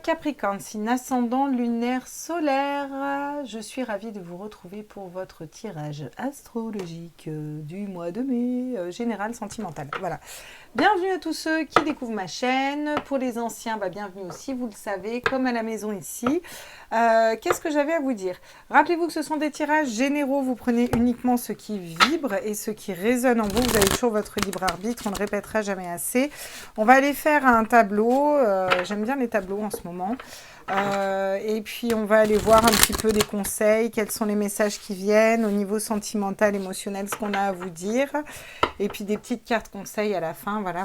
Capricorne, signe ascendant lunaire solaire. Je suis ravie de vous retrouver pour votre tirage astrologique du mois de mai, général sentimental. Voilà. Bienvenue à tous ceux qui découvrent ma chaîne. Pour les anciens, bienvenue aussi, vous le savez, comme à la maison ici. Qu'est-ce que j'avais à vous dire? Rappelez-vous que ce sont des tirages généraux. Vous prenez uniquement ce qui vibre et ce qui résonne en vous. Vous avez toujours votre libre arbitre. On ne le répétera jamais assez. On va aller faire un tableau. J'aime bien les tableaux en ce moment. Et puis on va aller voir un petit peu des conseils, quels sont les messages qui viennent au niveau sentimental, émotionnel, ce qu'on a à vous dire. Et puis des petites cartes conseils à la fin. Voilà.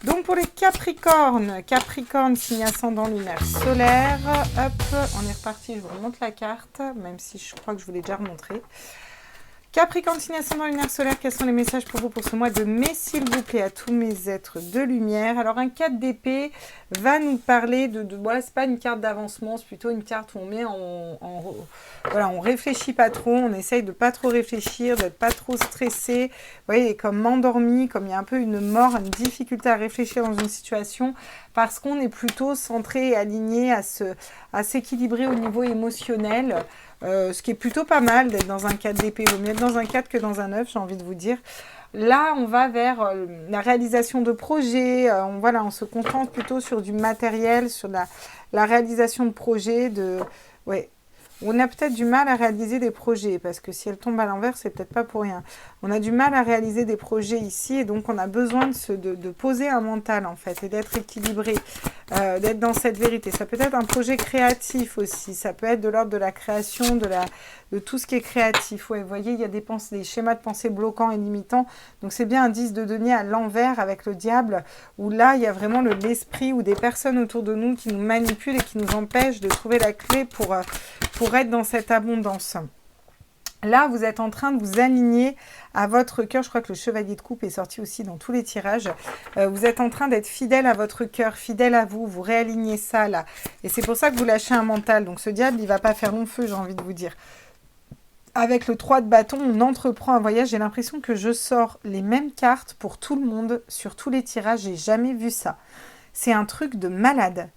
Donc pour les Capricornes, signe ascendant lunaire solaire. Hop, on est reparti, je vous remonte la carte, même si je crois que je vous l'ai déjà remontré. Capricorne, signe ascendant lunaire solaire, quels sont les messages pour vous pour ce mois de mai, s'il vous plaît, à tous mes êtres de lumière. Alors, un 4 d'épée va nous parler voilà, c'est pas une carte d'avancement, c'est plutôt une carte où on met voilà, on réfléchit pas trop, on essaye de pas trop réfléchir, d'être pas trop stressé. Vous voyez, comme endormi, comme il y a un peu une mort, une difficulté à réfléchir dans une situation, parce qu'on est plutôt centré et aligné à s'équilibrer au niveau émotionnel. Ce qui est plutôt pas mal d'être dans un 4 d'épée. Il vaut mieux être dans un 4 que dans un 9, j'ai envie de vous dire. Là, on va vers la réalisation de projets. On se concentre plutôt sur du matériel, sur la réalisation de projets. Ouais. On a peut-être du mal à réaliser des projets, parce que si elle tombe à l'envers, c'est peut-être pas pour rien. On a du mal à réaliser des projets ici, et donc on a besoin de poser un mental, en fait, et d'être équilibré, d'être dans cette vérité. Ça peut être un projet créatif aussi, ça peut être de l'ordre de la création, de tout ce qui est créatif. Ouais, vous voyez, il y a des schémas de pensée bloquants et limitants, donc c'est bien un 10 de denier à l'envers avec le diable, où là, il y a vraiment l'esprit ou des personnes autour de nous qui nous manipulent et qui nous empêchent de trouver la clé pour être dans cette abondance. Là, vous êtes en train de vous aligner à votre cœur. Je crois que le chevalier de coupe est sorti aussi dans tous les tirages. Vous êtes en train d'être fidèle à votre cœur, fidèle à vous. Vous réalignez ça, là. Et c'est pour ça que vous lâchez un mental. Donc, ce diable, il ne va pas faire long feu, j'ai envie de vous dire. Avec le 3 de bâton, on entreprend un voyage. J'ai l'impression que je sors les mêmes cartes pour tout le monde sur tous les tirages. J'ai jamais vu ça. C'est un truc de malade.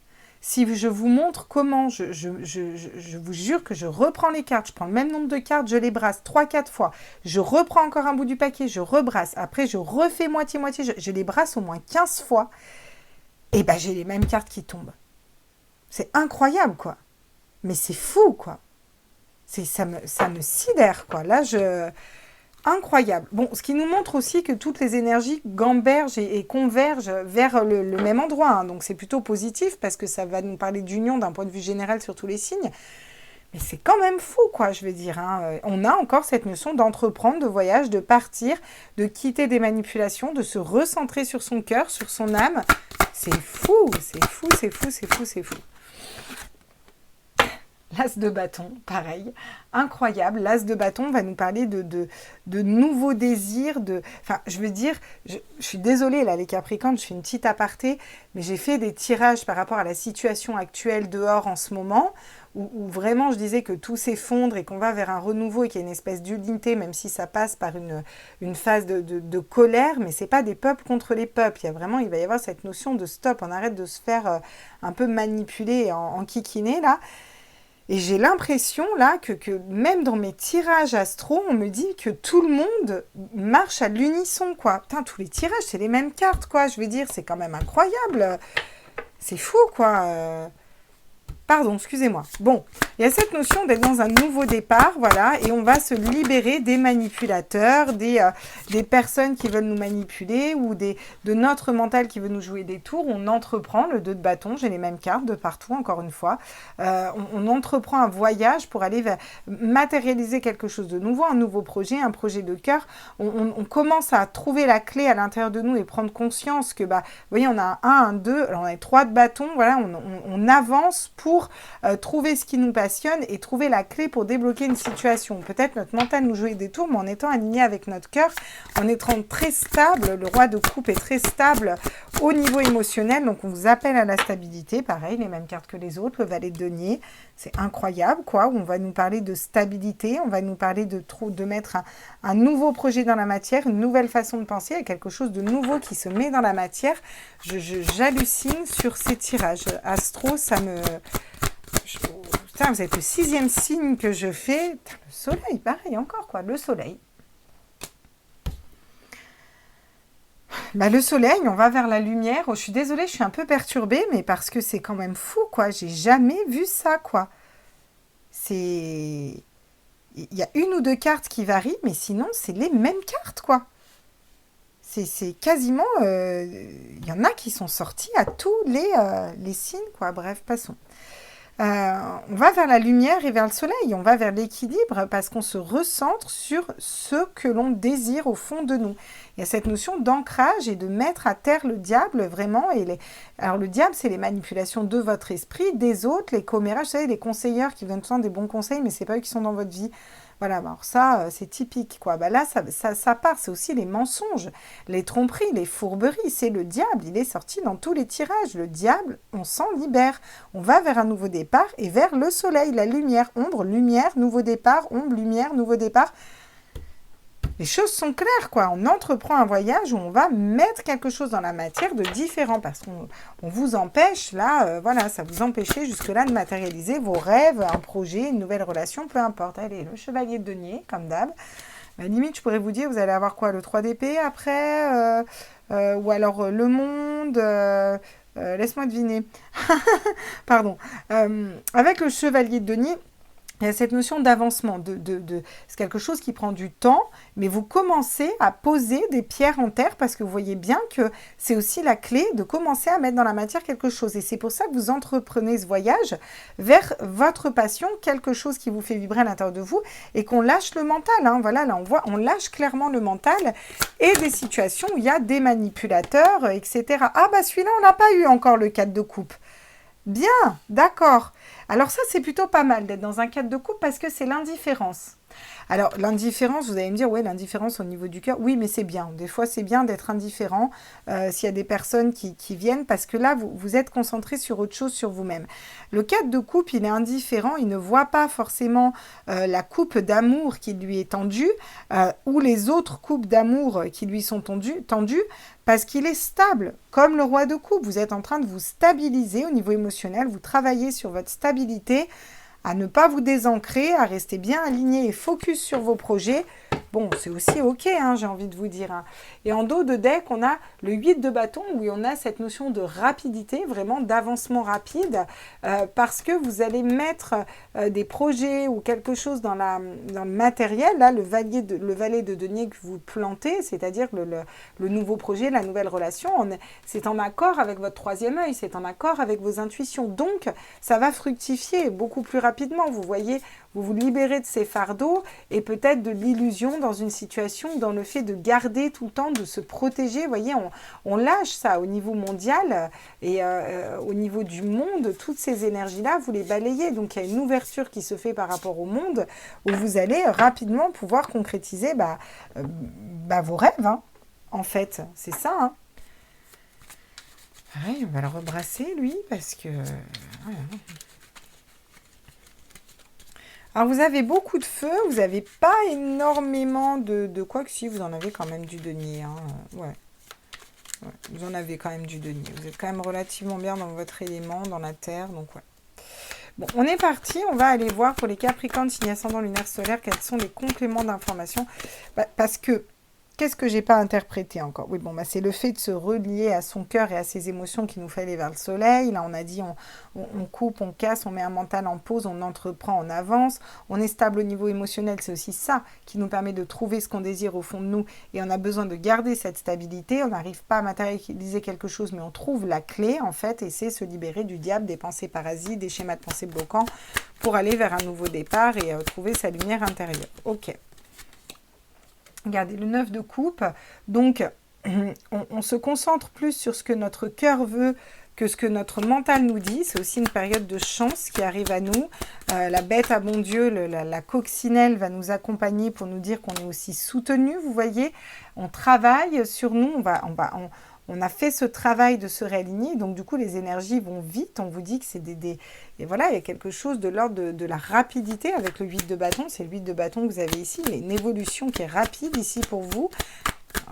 Si je vous montre comment, je vous jure que je reprends les cartes, je prends le même nombre de cartes, je les brasse 3-4 fois, je reprends encore un bout du paquet, je rebrasse, après je refais moitié-moitié, je les brasse au moins 15 fois, et j'ai les mêmes cartes qui tombent. C'est incroyable, quoi. Mais c'est fou, quoi. Ça me sidère, quoi. Là, incroyable. Bon, ce qui nous montre aussi que toutes les énergies gambergent et convergent vers le même endroit. Hein. Donc, c'est plutôt positif parce que ça va nous parler d'union d'un point de vue général sur tous les signes. Mais c'est quand même fou, quoi, je veux dire. Hein. On a encore cette notion d'entreprendre, de voyage, de partir, de quitter des manipulations, de se recentrer sur son cœur, sur son âme. C'est fou, c'est fou, c'est fou, c'est fou, c'est fou. L'as de bâton, pareil, incroyable. L'as de bâton va nous parler de nouveaux désirs, enfin, je veux dire, je suis désolée, là, les Capricornes, je fais une petite aparté, mais j'ai fait des tirages par rapport à la situation actuelle dehors en ce moment, où vraiment je disais que tout s'effondre et qu'on va vers un renouveau et qu'il y a une espèce d'unité, même si ça passe par une phase de colère, mais c'est pas des peuples contre les peuples. Il va y avoir cette notion de stop, on arrête de se faire un peu manipuler, en kikiner, là. Et j'ai l'impression, là, que même dans mes tirages astro, on me dit que tout le monde marche à l'unisson, quoi. Putain, tous les tirages, c'est les mêmes cartes, quoi. Je veux dire, c'est quand même incroyable. C'est fou, quoi. Pardon, excusez-moi. Bon, il y a cette notion d'être dans un nouveau départ, voilà, et on va se libérer des manipulateurs, des personnes qui veulent nous manipuler ou de notre mental qui veut nous jouer des tours. On entreprend le 2 de bâton, j'ai les mêmes cartes de partout, encore une fois. On entreprend un voyage pour aller matérialiser quelque chose de nouveau, un nouveau projet, un projet de cœur. On commence à trouver la clé à l'intérieur de nous et prendre conscience que, vous voyez, on a un 2, alors on a 3 de bâton, voilà, on avance pour pour trouver ce qui nous passionne et trouver la clé pour débloquer une situation. Peut-être notre mental nous jouer des tours, mais en étant aligné avec notre cœur, en étant très stable, le roi de coupe est très stable au niveau émotionnel, donc on vous appelle à la stabilité, pareil, les mêmes cartes que les autres, le valet de denier, c'est incroyable, quoi, on va nous parler de stabilité, on va nous parler de mettre un nouveau projet dans la matière, une nouvelle façon de penser, il y a quelque chose de nouveau qui se met dans la matière. J'hallucine sur ces tirages. Astro, ça me... Putain, vous êtes le 6e signe que je fais. Putain, le soleil, pareil, encore, quoi, le soleil. Bah, le soleil, on va vers la lumière. Oh, je suis désolée, je suis un peu perturbée, mais parce que c'est quand même fou, quoi. J'ai jamais vu ça, quoi. C'est... Il y a une ou deux cartes qui varient, mais sinon, c'est les mêmes cartes, quoi. C'est quasiment... Il y en a qui sont sortis à tous les signes, quoi. Bref, passons. On va vers la lumière et vers le soleil, on va vers l'équilibre parce qu'on se recentre sur ce que l'on désire au fond de nous. Il y a cette notion d'ancrage et de mettre à terre le diable vraiment. Alors le diable, c'est les manipulations de votre esprit, des autres, les commérages, vous savez, les conseilleurs qui vous donnent souvent des bons conseils, mais c'est pas eux qui sont dans votre vie. Voilà, alors ça, c'est typique, quoi. Bah là, ça part, c'est aussi les mensonges, les tromperies, les fourberies. C'est le diable, il est sorti dans tous les tirages. Le diable, on s'en libère. On va vers un nouveau départ et vers le soleil, la lumière, ombre, lumière, nouveau départ, ombre, lumière, nouveau départ. Les choses sont claires, quoi. On entreprend un voyage où on va mettre quelque chose dans la matière de différent parce qu'on vous empêche, là, voilà, ça vous empêchait jusque-là de matérialiser vos rêves, un projet, une nouvelle relation, peu importe. Allez, le chevalier de denier, comme d'hab. À la limite, je pourrais vous dire, vous allez avoir quoi, le 3 d'épée après ou alors le monde laisse-moi deviner. Pardon. Avec le chevalier de denier, il y a cette notion d'avancement, c'est quelque chose qui prend du temps, mais vous commencez à poser des pierres en terre parce que vous voyez bien que c'est aussi la clé de commencer à mettre dans la matière quelque chose. Et c'est pour ça que vous entreprenez ce voyage vers votre passion, quelque chose qui vous fait vibrer à l'intérieur de vous et qu'on lâche le mental. Hein. Voilà, là on lâche clairement le mental et des situations où il y a des manipulateurs, etc. Ah bah celui-là, on n'a pas eu encore le 4 de coupe. Bien, d'accord. Alors ça, c'est plutôt pas mal d'être dans un cadre de couple parce que c'est l'indifférence. Alors, l'indifférence, vous allez me dire, ouais, l'indifférence au niveau du cœur, oui, mais c'est bien. Des fois, c'est bien d'être indifférent s'il y a des personnes qui viennent parce que là, vous êtes concentré sur autre chose, sur vous-même. Le cadre de couple, il est indifférent, il ne voit pas forcément la coupe d'amour qui lui est tendue ou les autres coupes d'amour qui lui sont tendues parce qu'il est stable, comme le roi de coupe. Vous êtes en train de vous stabiliser au niveau émotionnel, vous travaillez sur votre stabilité, à ne pas vous désancrer, à rester bien aligné et focus sur vos projets. Bon, c'est aussi OK, hein, j'ai envie de vous dire. Hein. Et en dos de deck, on a le 8 de bâton où on a cette notion de rapidité, vraiment d'avancement rapide, parce que vous allez mettre des projets ou quelque chose dans le matériel. Là, le valet de denier que vous plantez, c'est-à-dire le nouveau projet, la nouvelle relation, c'est en accord avec votre troisième œil, c'est en accord avec vos intuitions. Donc, ça va fructifier beaucoup plus rapidement. Vous voyez, vous vous libérez de ces fardeaux et peut-être de l'illusion dans une situation, dans le fait de garder tout le temps, de se protéger. Vous voyez, on lâche ça au niveau mondial et au niveau du monde, toutes ces énergies-là, vous les balayez. Donc, il y a une ouverture qui se fait par rapport au monde où vous allez rapidement pouvoir concrétiser vos rêves, hein, en fait. C'est ça, hein. Ouais, on va le rebrasser, lui, parce que... Voilà. Alors, vous avez beaucoup de feu, vous n'avez pas énormément de quoi que si, vous en avez quand même du denier. Hein. Ouais, vous en avez quand même du denier. Vous êtes quand même relativement bien dans votre élément, dans la terre, donc ouais. Bon, on est parti, on va aller voir pour les Capricornes, signe ascendant lunaire solaire, quels sont les compléments d'information. Parce que, qu'est-ce que j'ai pas interprété encore? Oui, bon, c'est le fait de se relier à son cœur et à ses émotions qui nous fait aller vers le soleil. Là, on a dit, on coupe, on casse, on met un mental en pause, on entreprend, on avance. On est stable au niveau émotionnel, c'est aussi ça qui nous permet de trouver ce qu'on désire au fond de nous. Et on a besoin de garder cette stabilité. On n'arrive pas à matérialiser quelque chose, mais on trouve la clé, en fait, et c'est se libérer du diable, des pensées parasites, des schémas de pensée bloquants pour aller vers un nouveau départ et trouver sa lumière intérieure. Ok. Regardez, le 9 de coupe, donc on se concentre plus sur ce que notre cœur veut que ce que notre mental nous dit. C'est aussi une période de chance qui arrive à nous. La bête à bon Dieu, la coccinelle va nous accompagner pour nous dire qu'on est aussi soutenu. Vous voyez, on travaille sur nous, on a fait ce travail de se réaligner, donc du coup les énergies vont vite. On vous dit que c'est et voilà, il y a quelque chose de l'ordre de la rapidité avec le 8 de bâton. C'est le 8 de bâton que vous avez ici, il y a une évolution qui est rapide ici pour vous.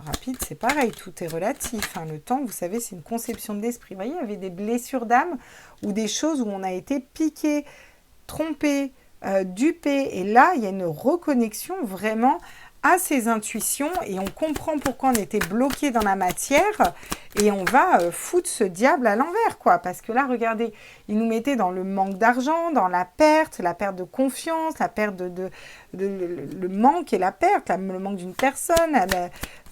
Rapide, c'est pareil, tout est relatif. Hein. Le temps, vous savez, c'est une conception de l'esprit. Vous voyez, il y avait des blessures d'âme ou des choses où on a été piqué, trompé, dupé. Et là, il y a une reconnexion vraiment à ses intuitions et on comprend pourquoi on était bloqué dans la matière et on va foutre ce diable à l'envers, quoi. Parce que là, regardez, il nous mettait dans le manque d'argent, dans la perte de confiance, la perte le manque et la perte, le manque d'une personne,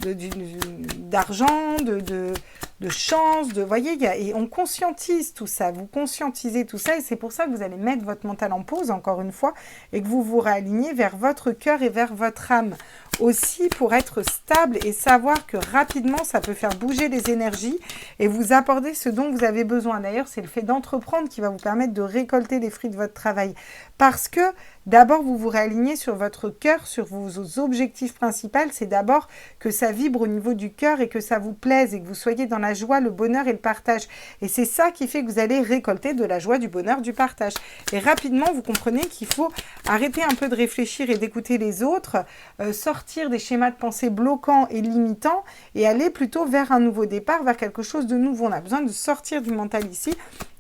d'argent, de chance, voyez, et on conscientise tout ça, vous conscientisez tout ça et c'est pour ça que vous allez mettre votre mental en pause, encore une fois, et que vous vous réalignez vers votre cœur et vers votre âme. Aussi pour être stable et savoir que rapidement, ça peut faire bouger les énergies et vous apporter ce dont vous avez besoin. D'ailleurs, c'est le fait d'entreprendre qui va vous permettre de récolter les fruits de votre travail. Parce que d'abord, vous vous réalignez sur votre cœur, sur vos objectifs principaux. C'est d'abord que ça vibre au niveau du cœur et que ça vous plaise et que vous soyez dans la joie, le bonheur et le partage. Et c'est ça qui fait que vous allez récolter de la joie, du bonheur, du partage. Et rapidement, vous comprenez qu'il faut arrêter un peu de réfléchir et d'écouter les autres, sortir des schémas de pensée bloquants et limitants et aller plutôt vers un nouveau départ, vers quelque chose de nouveau. On a besoin de sortir du mental ici.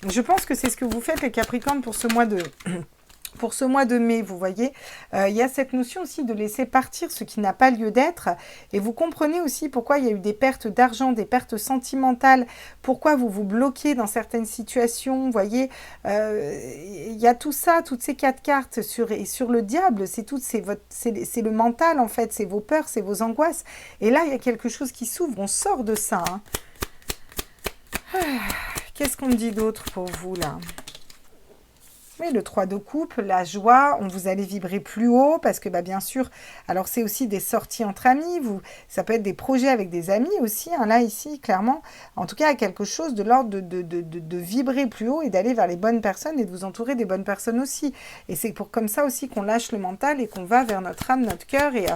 Je pense que c'est ce que vous faites les Capricornes pour ce mois de mai, vous voyez, il y a cette notion aussi de laisser partir ce qui n'a pas lieu d'être et vous comprenez aussi pourquoi il y a eu des pertes d'argent, des pertes sentimentales, pourquoi vous vous bloquez dans certaines situations, vous voyez, il y a tout ça, toutes ces 4 cartes sur le diable, c'est le mental en fait, c'est vos peurs, c'est vos angoisses et là il y a quelque chose qui s'ouvre, on sort de ça. Hein. Qu'est-ce qu'on me dit d'autre pour vous là ? Oui, le 3 de coupe, la joie, vous allez vibrer plus haut parce que bien sûr, alors c'est aussi des sorties entre amis, ça peut être des projets avec des amis aussi, hein, là ici clairement, en tout cas il y a quelque chose de l'ordre de vibrer plus haut et d'aller vers les bonnes personnes et de vous entourer des bonnes personnes aussi. Et c'est comme ça aussi qu'on lâche le mental et qu'on va vers notre âme, notre cœur et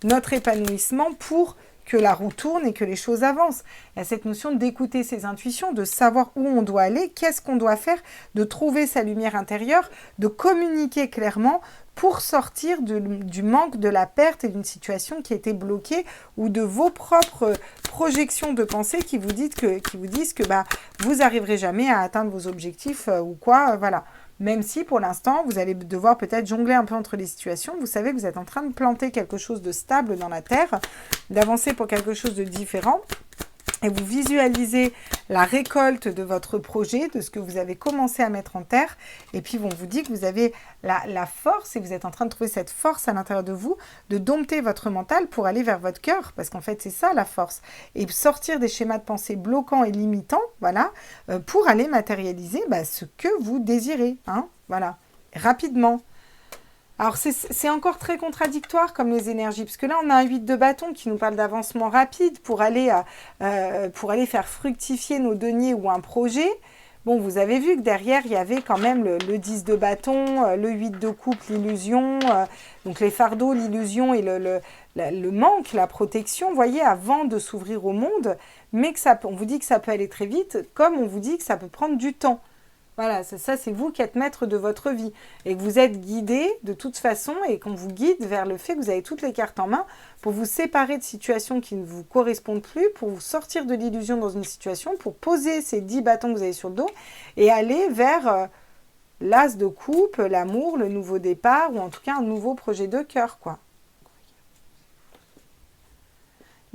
notre épanouissement pour que la roue tourne et que les choses avancent. Il y a cette notion d'écouter ses intuitions, de savoir où on doit aller, qu'est-ce qu'on doit faire, de trouver sa lumière intérieure, de communiquer clairement pour sortir du manque, de la perte et d'une situation qui était bloquée ou de vos propres projections de pensée qui vous disent que vous n'arriverez jamais à atteindre vos objectifs ou quoi, voilà. Même si pour l'instant, vous allez devoir peut-être jongler un peu entre les situations, vous savez que vous êtes en train de planter quelque chose de stable dans la terre, d'avancer pour quelque chose de différent. Et vous visualisez la récolte de votre projet, de ce que vous avez commencé à mettre en terre. Et puis, on vous dit que vous avez la force, et vous êtes en train de trouver cette force à l'intérieur de vous, de dompter votre mental pour aller vers votre cœur. Parce qu'en fait, c'est ça la force. Et sortir des schémas de pensée bloquants et limitants, voilà, pour aller matérialiser ce que vous désirez. Hein, voilà, rapidement. Alors, c'est encore très contradictoire comme les énergies, parce que là, on a un 8 de bâton qui nous parle d'avancement rapide pour aller faire fructifier nos deniers ou un projet. Bon, vous avez vu que derrière, il y avait quand même le 10 de bâton, le 8 de coupe, l'illusion, donc les fardeaux, l'illusion et le manque, la protection, vous voyez, avant de s'ouvrir au monde, mais on vous dit que ça peut aller très vite, comme on vous dit que ça peut prendre du temps. Voilà, ça c'est vous qui êtes maître de votre vie et que vous êtes guidé de toute façon et qu'on vous guide vers le fait que vous avez toutes les cartes en main pour vous séparer de situations qui ne vous correspondent plus, pour vous sortir de l'illusion dans une situation, pour poser ces 10 bâtons que vous avez sur le dos et aller vers l'as de coupe, l'amour, le nouveau départ ou en tout cas un nouveau projet de cœur, quoi.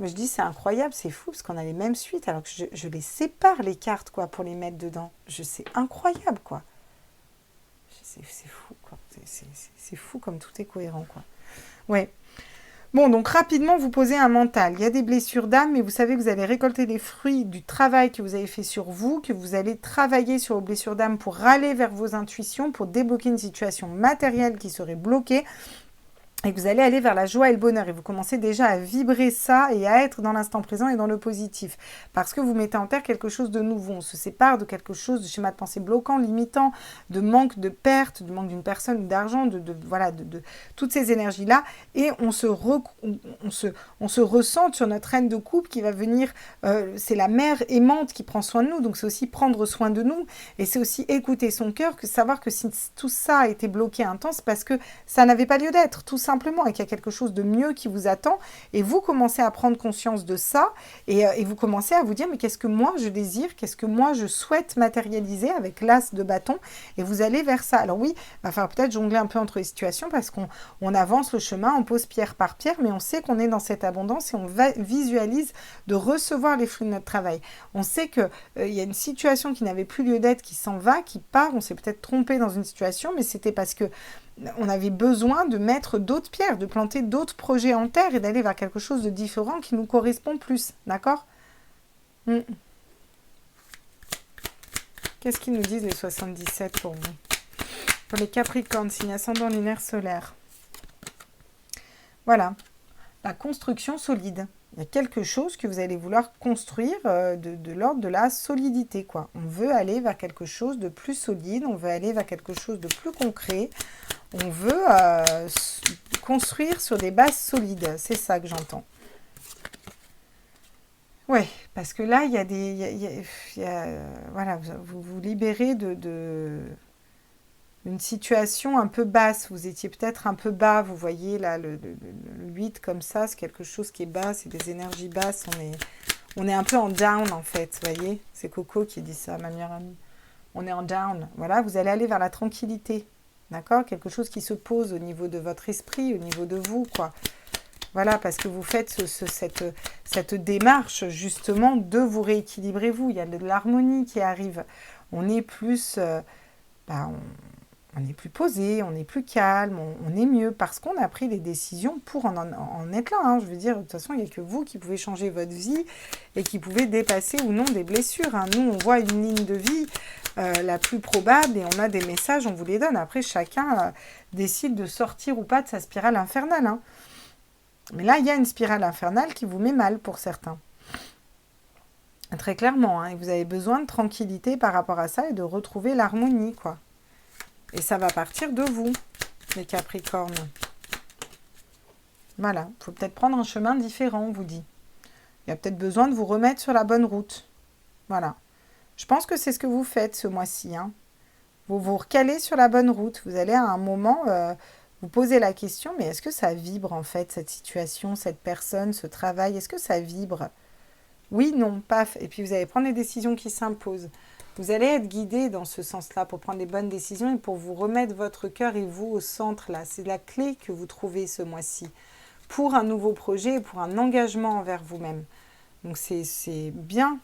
Mais je dis, c'est incroyable, c'est fou, parce qu'on a les mêmes suites, alors que je les sépare, les cartes, quoi, pour les mettre dedans. C'est incroyable, quoi. C'est fou, quoi. C'est fou comme tout est cohérent, quoi. Ouais. Bon, donc rapidement, vous posez un mental. Il y a des blessures d'âme, mais vous savez que vous allez récolter les fruits du travail que vous avez fait sur vous, que vous allez travailler sur vos blessures d'âme pour aller vers vos intuitions, pour débloquer une situation matérielle qui serait bloquée. et que vous allez aller vers la joie et le bonheur. Et vous commencez déjà à vibrer ça et à être dans l'instant présent et dans le positif. Parce que vous mettez en terre quelque chose de nouveau. On se sépare de quelque chose, de schéma de pensée bloquant, limitant, de manque de perte, de manque d'une personne ou d'argent, voilà, de toutes ces énergies-là. Et on se ressent sur notre reine de coupe qui va venir, c'est la mère aimante qui prend soin de nous. Donc c'est aussi prendre soin de nous. Et c'est aussi écouter son cœur, que savoir que si tout ça a été bloqué un temps, c'est parce que ça n'avait pas lieu d'être, tout simplement, et qu'il y a quelque chose de mieux qui vous attend, et vous commencez à prendre conscience de ça, et vous commencez à vous dire, mais qu'est-ce que moi je désire, qu'est-ce que moi je souhaite matérialiser avec l'as de bâton, et vous allez vers ça. Alors oui, il va falloir peut-être jongler un peu entre les situations, parce qu'on avance le chemin, on pose pierre par pierre, mais on sait qu'on est dans cette abondance, et on visualise de recevoir les fruits de notre travail. On sait qu'il y a une situation qui n'avait plus lieu d'être, qui s'en va, qui part, on s'est peut-être trompé dans une situation, mais c'était parce que on avait besoin de mettre d'autres pierres, de planter d'autres projets en terre et d'aller vers quelque chose de différent qui nous correspond plus. D'accord ? Qu'est-ce qu'ils nous disent les 77 pour vous ? Pour les Capricornes, signe ascendant lunaire solaire. Voilà. La construction solide. Il y a quelque chose que vous allez vouloir construire de l'ordre de la solidité, quoi. On veut aller vers quelque chose de plus solide, on veut aller vers quelque chose de plus concret. On veut construire sur des bases solides. C'est ça que j'entends. Ouais, parce que là, il y a des... voilà, vous vous libérez d'une situation un peu basse. Vous étiez peut-être un peu bas. Vous voyez là, le 8 comme ça, c'est quelque chose qui est bas. C'est des énergies basses. On est un peu en down, en fait. Vous voyez, c'est Coco qui dit ça, ma meilleure amie. On est en down. Voilà, vous allez aller vers la tranquillité. D'accord ? Quelque chose qui se pose au niveau de votre esprit, au niveau de vous, quoi. Voilà, parce que vous faites cette démarche, justement, de vous rééquilibrer, vous. Il y a de l'harmonie qui arrive. On est plus... on est plus posé, on est plus calme, on est mieux, parce qu'on a pris les décisions pour en être là. Hein. Je veux dire, de toute façon, il n'y a que vous qui pouvez changer votre vie et qui pouvez dépasser ou non des blessures. Hein. Nous, on voit une ligne de vie la plus probable et on a des messages, on vous les donne. Après, chacun décide de sortir ou pas de sa spirale infernale. Hein. Mais là, il y a une spirale infernale qui vous met mal pour certains. Très clairement. Hein. Et vous avez besoin de tranquillité par rapport à ça et de retrouver l'harmonie, quoi. Et ça va partir de vous, les Capricornes. Voilà, il faut peut-être prendre un chemin différent, on vous dit. Il y a peut-être besoin de vous remettre sur la bonne route. Voilà. Je pense que c'est ce que vous faites ce mois-ci. Hein. Vous vous recalez sur la bonne route. Vous allez à un moment vous poser la question, mais est-ce que ça vibre en fait, cette situation, cette personne, ce travail? Est-ce que ça vibre? Oui, non, paf. Et puis vous allez prendre les décisions qui s'imposent. Vous allez être guidé dans ce sens-là pour prendre les bonnes décisions et pour vous remettre votre cœur et vous au centre là. C'est la clé que vous trouvez ce mois-ci pour un nouveau projet et pour un engagement envers vous-même. Donc c'est bien,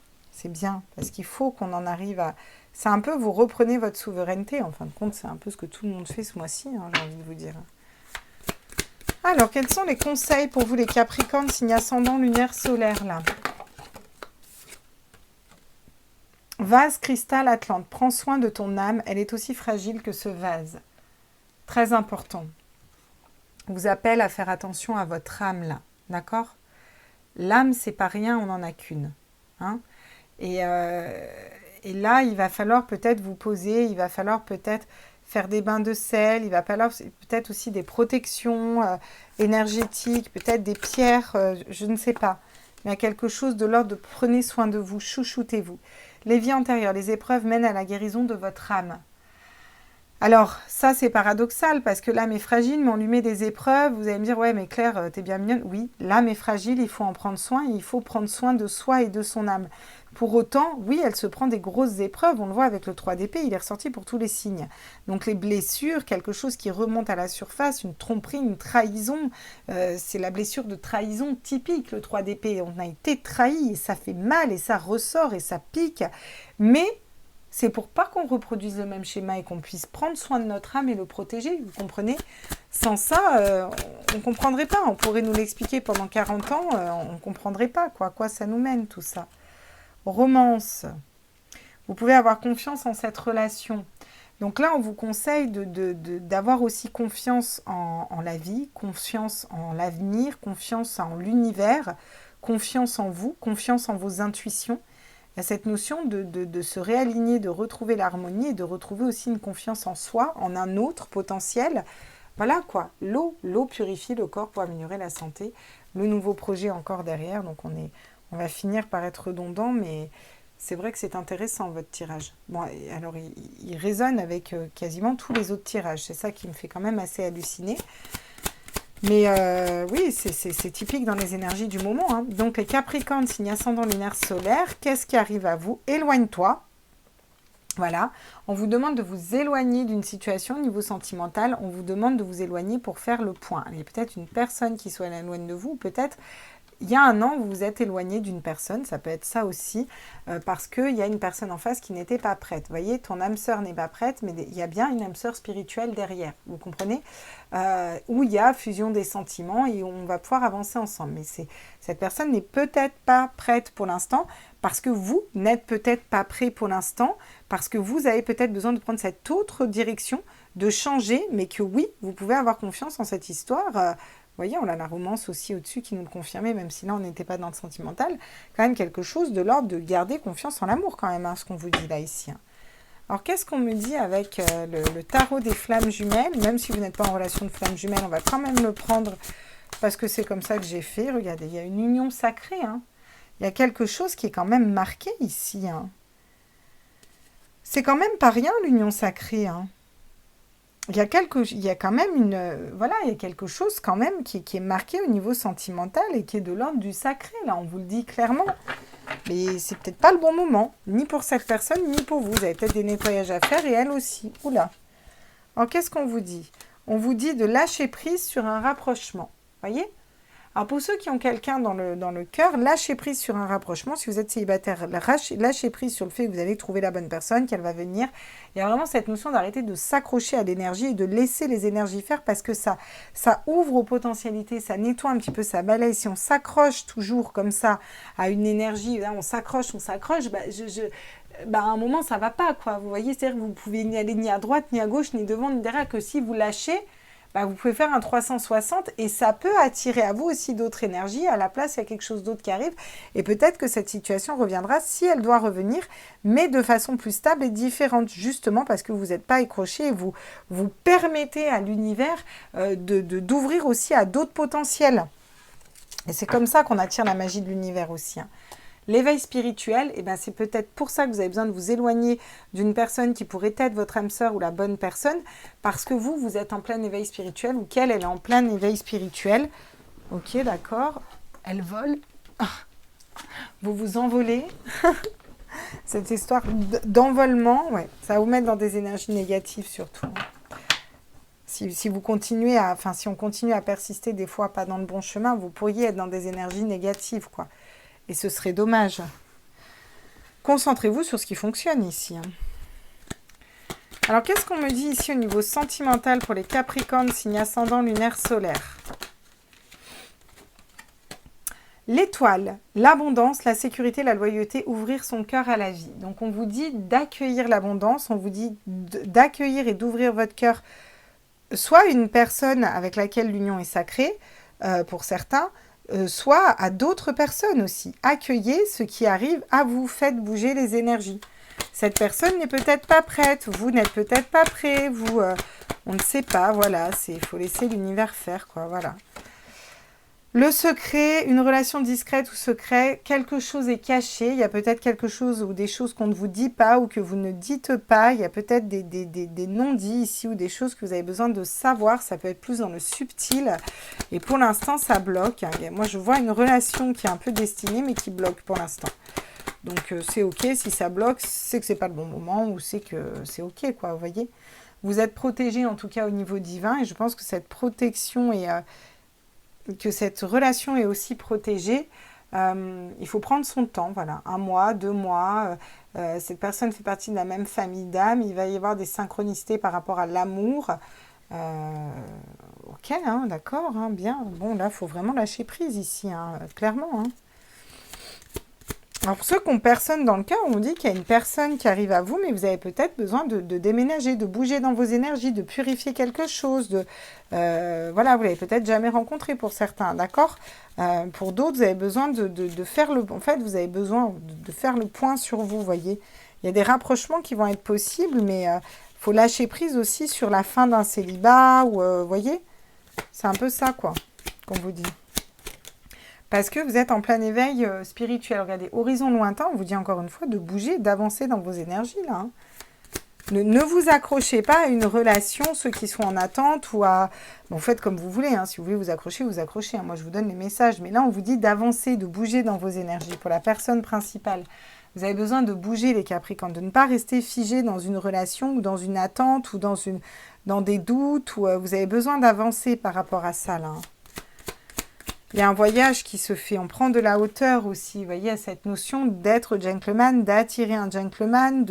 parce qu'il faut qu'on en arrive à... C'est un peu, vous reprenez votre souveraineté, en fin de compte, c'est un peu ce que tout le monde fait ce mois-ci, hein, j'ai envie de vous dire. Alors, quels sont les conseils pour vous les Capricornes, signe ascendant lunaire solaire là? Vase, cristal, Atlante, prends soin de ton âme, elle est aussi fragile que ce vase. Très important. On vous appelle à faire attention à votre âme là, d'accord? L'âme, c'est pas rien, on n'en a qu'une. Hein? Et là, il va falloir peut-être vous poser, il va falloir peut-être faire des bains de sel, il va falloir peut-être aussi des protections énergétiques, peut-être des pierres, je ne sais pas. Mais il y a quelque chose de l'ordre de prenez soin de vous, chouchoutez-vous. Les vies antérieures, les épreuves mènent à la guérison de votre âme. Alors, ça c'est paradoxal parce que l'âme est fragile, mais on lui met des épreuves. Vous allez me dire, ouais mais Claire, t'es bien mignonne. Oui, l'âme est fragile, il faut en prendre soin, il faut prendre soin de soi et de son âme. Pour autant, oui, elle se prend des grosses épreuves, on le voit avec le 3 d'épée, il est ressorti pour tous les signes. Donc les blessures, quelque chose qui remonte à la surface, une tromperie, une trahison, c'est la blessure de trahison typique, le 3 d'épée. On a été trahi et ça fait mal et ça ressort et ça pique, mais... c'est pour pas qu'on reproduise le même schéma et qu'on puisse prendre soin de notre âme et le protéger, vous comprenez? Sans ça, on ne comprendrait pas. On pourrait nous l'expliquer pendant 40 ans, on ne comprendrait pas quoi ça nous mène tout ça. Romance. Vous pouvez avoir confiance en cette relation. Donc là, on vous conseille d'avoir aussi confiance en la vie, confiance en l'avenir, confiance en l'univers, confiance en vous, confiance en vos intuitions. Il y a cette notion de se réaligner, de retrouver l'harmonie et de retrouver aussi une confiance en soi, en un autre potentiel. Voilà quoi, l'eau purifie le corps pour améliorer la santé. Le nouveau projet encore derrière, donc on va finir par être redondant, mais c'est vrai que c'est intéressant votre tirage. Bon, alors il résonne avec quasiment tous les autres tirages, c'est ça qui me fait quand même assez halluciner. Mais oui, c'est typique dans les énergies du moment, hein. Donc les Capricornes, signe ascendant lunaire solaire, qu'est-ce qui arrive à vous? Éloigne-toi. Voilà, on vous demande de vous éloigner d'une situation au niveau sentimental, on vous demande de vous éloigner pour faire le point. Il y a peut-être une personne qui soit éloignée de vous, peut-être il y a un an, vous vous êtes éloigné d'une personne, ça peut être ça aussi, parce qu'il y a une personne en face qui n'était pas prête. Vous voyez, ton âme sœur n'est pas prête, mais il y a bien une âme sœur spirituelle derrière, vous comprenez, où il y a fusion des sentiments et on va pouvoir avancer ensemble. Mais cette personne n'est peut-être pas prête pour l'instant, parce que vous n'êtes peut-être pas prêt pour l'instant, parce que vous avez peut-être besoin de prendre cette autre direction, de changer, mais que oui, vous pouvez avoir confiance en cette histoire. Vous voyez, on a la romance aussi au-dessus qui nous le confirmait, même si là, on n'était pas dans le sentimental. Quand même quelque chose de l'ordre de garder confiance en l'amour quand même, hein, ce qu'on vous dit là, ici. Hein. Alors, qu'est-ce qu'on me dit avec le tarot des flammes jumelles? Même si vous n'êtes pas en relation de flammes jumelles, on va quand même le prendre parce que c'est comme ça que j'ai fait. Regardez, il y a une union sacrée. Hein. Il y a quelque chose qui est quand même marqué ici. Hein. C'est quand même pas rien, l'union sacrée. Hein. Il y a quand même il y a quelque chose quand même qui est marqué au niveau sentimental et qui est de l'ordre du sacré, là, on vous le dit clairement. Mais c'est peut-être pas le bon moment, ni pour cette personne, ni pour vous. Vous avez peut-être des nettoyages à faire et elle aussi. Oula. Alors, qu'est-ce qu'on vous dit? On vous dit de lâcher prise sur un rapprochement. Voyez? Alors, pour ceux qui ont quelqu'un dans le cœur, lâchez prise sur un rapprochement. Si vous êtes célibataire, lâchez prise sur le fait que vous allez trouver la bonne personne, qu'elle va venir. Il y a vraiment cette notion d'arrêter de s'accrocher à l'énergie et de laisser les énergies faire parce que ça ouvre aux potentialités, ça nettoie un petit peu, ça balaye. Si on s'accroche toujours comme ça à une énergie, là, on s'accroche, à un moment, ça va pas, quoi. Vous voyez, c'est-à-dire que vous pouvez n'y aller ni à droite, ni à gauche, ni devant, ni derrière, que si vous lâchez, vous pouvez faire un 360 et ça peut attirer à vous aussi d'autres énergies. À la place, il y a quelque chose d'autre qui arrive. Et peut-être que cette situation reviendra si elle doit revenir, mais de façon plus stable et différente, justement parce que vous n'êtes pas accroché et vous permettez à l'univers d'ouvrir aussi à d'autres potentiels. Et c'est comme ça qu'on attire la magie de l'univers aussi. Hein. L'éveil spirituel, c'est peut-être pour ça que vous avez besoin de vous éloigner d'une personne qui pourrait être votre âme sœur ou la bonne personne, parce que vous êtes en plein éveil spirituel ou qu'elle est en plein éveil spirituel. Ok, d'accord. Elle vole. Vous vous envolez. Cette histoire d'envolement, ouais, ça va vous mettre dans des énergies négatives surtout. Si vous continuez si on continue à persister des fois pas dans le bon chemin, vous pourriez être dans des énergies négatives, quoi. Et ce serait dommage. Concentrez-vous sur ce qui fonctionne ici. Hein. Alors, qu'est-ce qu'on me dit ici au niveau sentimental pour les Capricornes, signe ascendant lunaire solaire? L'étoile, l'abondance, la sécurité, la loyauté, ouvrir son cœur à la vie. Donc, on vous dit d'accueillir l'abondance, on vous dit d'accueillir et d'ouvrir votre cœur, soit une personne avec laquelle l'union est sacrée, pour certains, soit à d'autres personnes aussi. Accueillez ce qui arrive à vous, faites bouger les énergies. Cette personne n'est peut-être pas prête, vous n'êtes peut-être pas prêt, on ne sait pas, voilà, il faut laisser l'univers faire, quoi, voilà. Le secret, une relation discrète ou secret, quelque chose est caché, il y a peut-être quelque chose ou des choses qu'on ne vous dit pas ou que vous ne dites pas, il y a peut-être des non-dits ici ou des choses que vous avez besoin de savoir, ça peut être plus dans le subtil et pour l'instant ça bloque. Moi je vois une relation qui est un peu destinée mais qui bloque pour l'instant. Donc c'est ok, si ça bloque, c'est que c'est pas le bon moment ou c'est que c'est ok quoi, vous voyez. Vous êtes protégé en tout cas au niveau divin et je pense que cette protection est... que cette relation est aussi protégée, il faut prendre son temps, voilà, 1 mois, 2 mois, cette personne fait partie de la même famille d'âmes, il va y avoir des synchronicités par rapport à l'amour, ok, hein, d'accord, hein, bien, bon là, il faut vraiment lâcher prise ici, hein, clairement, hein. Alors pour ceux qui n'ont personne dans le cœur, on vous dit qu'il y a une personne qui arrive à vous, mais vous avez peut-être besoin de déménager, de bouger dans vos énergies, de purifier quelque chose. Voilà, vous l'avez peut-être jamais rencontré pour certains, d'accord. Pour d'autres, vous avez besoin de faire le... En fait, vous avez besoin de faire le point sur vous, voyez. Il y a des rapprochements qui vont être possibles, mais il faut lâcher prise aussi sur la fin d'un célibat, ou voyez. C'est un peu ça, quoi, qu'on vous dit. Parce que vous êtes en plein éveil spirituel. Regardez, horizon lointain, on vous dit encore une fois de bouger, d'avancer dans vos énergies, là. Hein. Ne vous accrochez pas à une relation, ceux qui sont en attente, ou à... Bon, faites comme vous voulez, hein. Si vous voulez vous accrocher, vous accrochez. Hein. Moi, je vous donne les messages. Mais là, on vous dit d'avancer, de bouger dans vos énergies. Pour la personne principale, vous avez besoin de bouger, les Capricornes, de ne pas rester figé dans une relation, ou dans une attente, ou dans des doutes, ou vous avez besoin d'avancer par rapport à ça, là. Hein. Il y a un voyage qui se fait, on prend de la hauteur aussi, vous voyez, cette notion d'être gentleman, d'attirer un gentleman,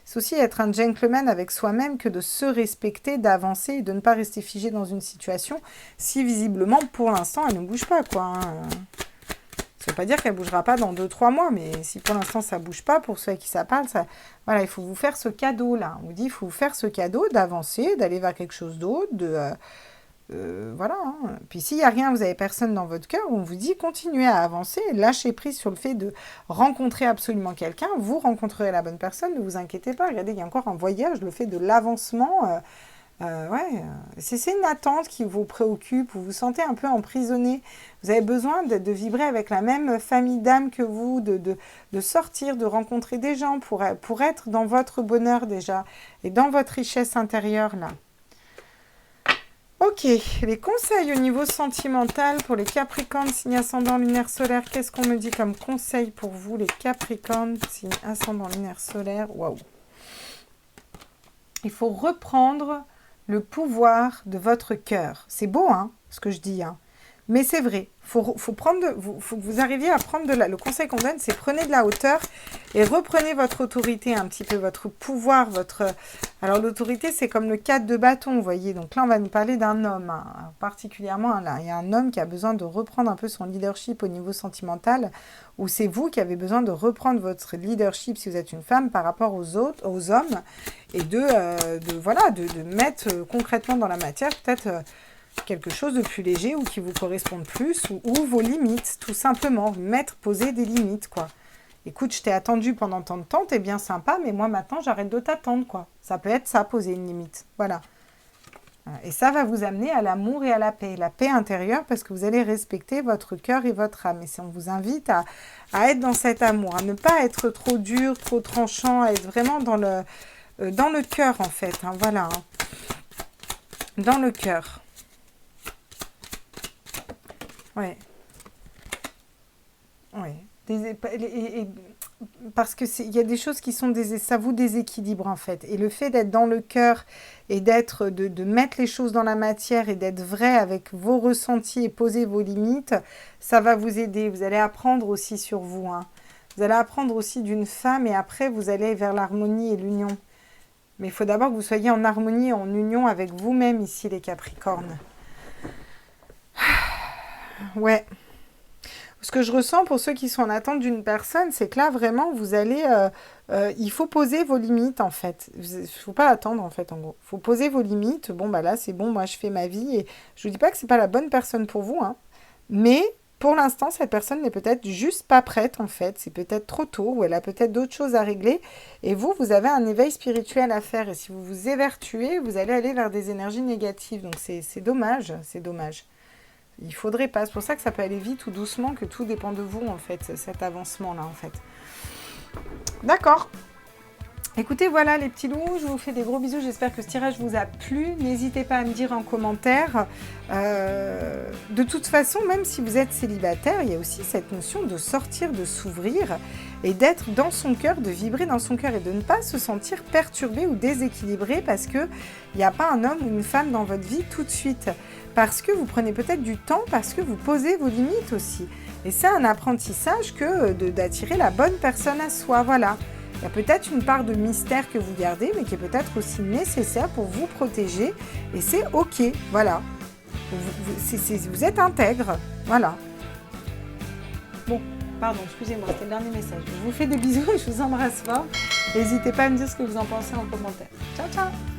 c'est aussi être un gentleman avec soi-même que de se respecter, d'avancer et de ne pas rester figé dans une situation si visiblement, pour l'instant, elle ne bouge pas, quoi. Hein. Ça ne veut pas dire qu'elle ne bougera pas dans 2-3 mois, mais si pour l'instant ça ne bouge pas, pour ceux à qui ça parle, ça... voilà, il faut vous faire ce cadeau-là. On vous dit, il faut vous faire ce cadeau d'avancer, d'aller vers quelque chose d'autre, voilà. Hein. Puis s'il n'y a rien, vous n'avez personne dans votre cœur, on vous dit continuez à avancer, lâchez prise sur le fait de rencontrer absolument quelqu'un, vous rencontrerez la bonne personne, ne vous inquiétez pas. Regardez, il y a encore un voyage, le fait de l'avancement, ouais, c'est une attente qui vous préoccupe, vous vous sentez un peu emprisonné, vous avez besoin de vibrer avec la même famille d'âme que vous, de sortir, de rencontrer des gens pour être dans votre bonheur déjà, et dans votre richesse intérieure là. Ok, les conseils au niveau sentimental pour les Capricornes, signe ascendant lunaire solaire. Qu'est-ce qu'on me dit comme conseil pour vous, les Capricornes, signe ascendant lunaire solaire? Waouh! Il faut reprendre le pouvoir de votre cœur. C'est beau, hein, ce que je dis, hein. Mais c'est vrai. Faut que vous arriviez à prendre le conseil qu'on donne, c'est prenez de la hauteur et reprenez votre autorité un petit peu, votre pouvoir, Alors l'autorité, c'est comme le 4 de bâton, vous voyez. Donc là, on va nous parler d'un homme, hein, particulièrement. Hein, là, il y a un homme qui a besoin de reprendre un peu son leadership au niveau sentimental, ou c'est vous qui avez besoin de reprendre votre leadership si vous êtes une femme par rapport aux hommes, et de mettre concrètement dans la matière peut-être... quelque chose de plus léger ou qui vous corresponde plus ou vos limites, tout simplement. Poser des limites, quoi. Écoute, je t'ai attendu pendant tant de temps, t'es bien sympa, mais moi maintenant j'arrête de t'attendre, quoi. Ça peut être ça, poser une limite. Voilà. Et ça va vous amener à l'amour et à la paix intérieure, parce que vous allez respecter votre cœur et votre âme. Et si on vous invite à être dans cet amour, à ne pas être trop dur, trop tranchant, à être vraiment dans le cœur, en fait. Hein, voilà. Hein. Dans le cœur. Ouais. Ouais. Parce que il y a des choses qui sont ça vous déséquilibre en fait. Et le fait d'être dans le cœur et de mettre les choses dans la matière et d'être vrai avec vos ressentis et poser vos limites, ça va vous aider. Vous allez apprendre aussi sur vous. Hein. Vous allez apprendre aussi d'une femme et après vous allez vers l'harmonie et l'union. Mais il faut d'abord que vous soyez en harmonie et en union avec vous-même ici les Capricornes. Ouais. Ce que je ressens pour ceux qui sont en attente d'une personne, c'est que là, vraiment, vous allez... il faut poser vos limites, en fait. Il ne faut pas attendre, en fait, en gros. Il faut poser vos limites. Bon, bah là, c'est bon, moi, je fais ma vie. Et je ne vous dis pas que ce n'est pas la bonne personne pour vous, hein. Mais, pour l'instant, cette personne n'est peut-être juste pas prête, en fait. C'est peut-être trop tôt, ou elle a peut-être d'autres choses à régler. Et vous avez un éveil spirituel à faire. Et si vous vous évertuez, vous allez aller vers des énergies négatives. Donc, c'est dommage, c'est dommage. Il faudrait pas. C'est pour ça que ça peut aller vite ou doucement, que tout dépend de vous, en fait, cet avancement-là, en fait. D'accord. Écoutez, voilà les petits loups, je vous fais des gros bisous. J'espère que ce tirage vous a plu. N'hésitez pas à me dire en commentaire. De toute façon, même si vous êtes célibataire, il y a aussi cette notion de sortir, de s'ouvrir et d'être dans son cœur, de vibrer dans son cœur et de ne pas se sentir perturbé ou déséquilibré parce qu'il n'y a pas un homme ou une femme dans votre vie tout de suite. Parce que vous prenez peut-être du temps, parce que vous posez vos limites aussi. Et c'est un apprentissage que d'attirer la bonne personne à soi, voilà. Il y a peut-être une part de mystère que vous gardez, mais qui est peut-être aussi nécessaire pour vous protéger. Et c'est OK, voilà. Vous êtes intègre, voilà. Bon, Pardon, excusez-moi, c'était le dernier message. Je vous fais des bisous, je vous embrasse fort. N'hésitez pas à me dire ce que vous en pensez en commentaire. Ciao, ciao!